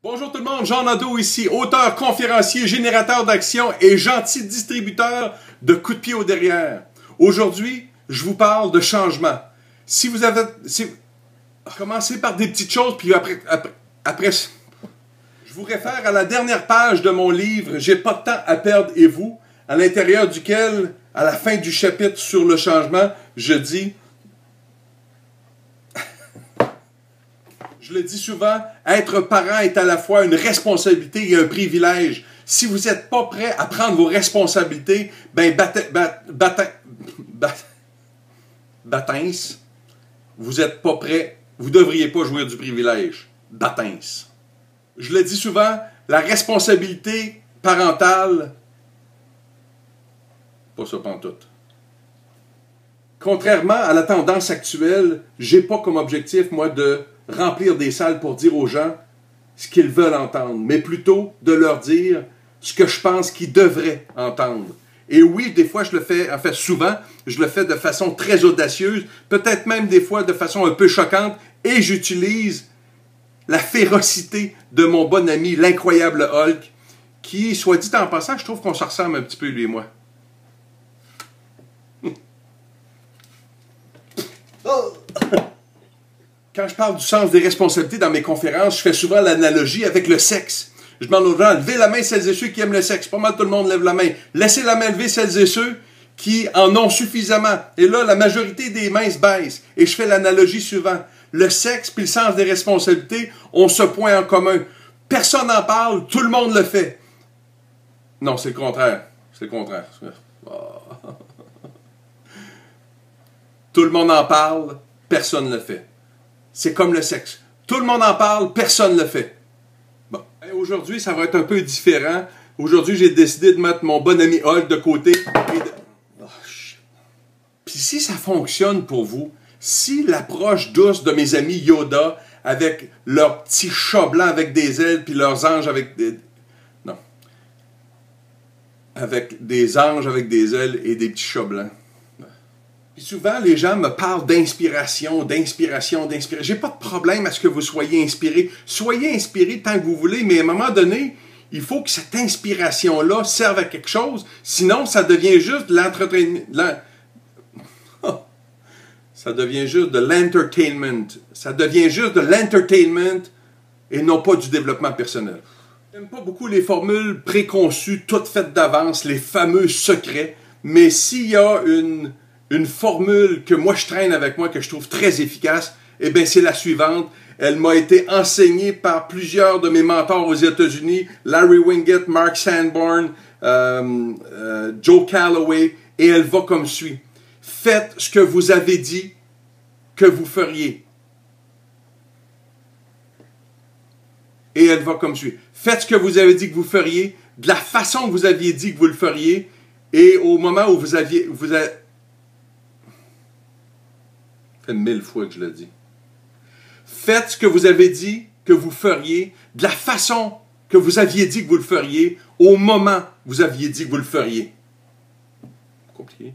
Bonjour tout le monde, Jean Nadeau ici, auteur, conférencier, générateur d'actions et gentil distributeur de coups de pied au derrière. Aujourd'hui, je vous parle de changement. Commencez par des petites choses, puis après, je vous réfère à la dernière page de mon livre « J'ai pas de temps à perdre et vous », à l'intérieur duquel, à la fin du chapitre sur le changement, je dis... Je le dis souvent, être parent est à la fois une responsabilité et un privilège. Si vous n'êtes pas prêt à prendre vos responsabilités, ben vous n'êtes pas prêt, vous ne devriez pas jouir du privilège. Je le dis souvent, la responsabilité parentale, pas ça pantoute. Contrairement à la tendance actuelle, j'ai pas comme objectif, moi, de remplir des salles pour dire aux gens ce qu'ils veulent entendre, mais plutôt de leur dire ce que je pense qu'ils devraient entendre. Et oui, des fois, je le fais, en fait, souvent, je le fais de façon très audacieuse, peut-être même des fois de façon un peu choquante, et j'utilise la férocité de mon bon ami, l'incroyable Hulk, qui, soit dit en passant, je trouve qu'on se ressemble un petit peu, lui et moi. Quand je parle du sens des responsabilités dans mes conférences, je fais souvent l'analogie avec le sexe. Je demande aux gens, levez la main celles et ceux qui aiment le sexe. Pas mal tout le monde lève la main. Laissez la main levée celles et ceux qui en ont suffisamment. Et là, la majorité des mains se baissent. Et je fais l'analogie suivante. Le sexe puis le sens des responsabilités ont ce point en commun. Personne n'en parle, tout le monde le fait. Non, c'est le contraire. C'est le contraire. Tout le monde en parle, personne ne le fait. C'est comme le sexe. Tout le monde en parle, personne ne le fait. Bon. Aujourd'hui, ça va être un peu différent. Aujourd'hui, j'ai décidé de mettre mon bon ami Hulk de côté. Puis si ça fonctionne pour vous, si l'approche douce de mes amis Yoda, avec leurs petits chats blancs avec des ailes, puis leurs anges avec des... Non. Avec des anges avec des ailes et des petits chats blancs. Puis souvent, les gens me parlent d'inspiration. J'ai pas de problème à ce que vous soyez inspiré. Soyez inspiré tant que vous voulez, mais à un moment donné, il faut que cette inspiration-là serve à quelque chose. Sinon, ça devient juste de l'entertainment. Ça devient juste de l'entertainment. Ça devient juste de l'entertainment et non pas du développement personnel. J'aime pas beaucoup les formules préconçues, toutes faites d'avance, les fameux secrets. Mais s'il y a une formule que moi je traîne avec moi, que je trouve très efficace, eh bien c'est la suivante. Elle m'a été enseignée par plusieurs de mes mentors aux États-Unis, Larry Winget, Mark Sanborn, Joe Calloway, et elle va comme suit. Faites ce que vous avez dit que vous feriez. Et elle va comme suit. Faites ce que vous avez dit que vous feriez, de la façon que vous aviez dit que vous le feriez, et au moment où vous avez fait 1000 fois que je le dis. Faites ce que vous avez dit que vous feriez, de la façon que vous aviez dit que vous le feriez, au moment où vous aviez dit que vous le feriez. Compliqué.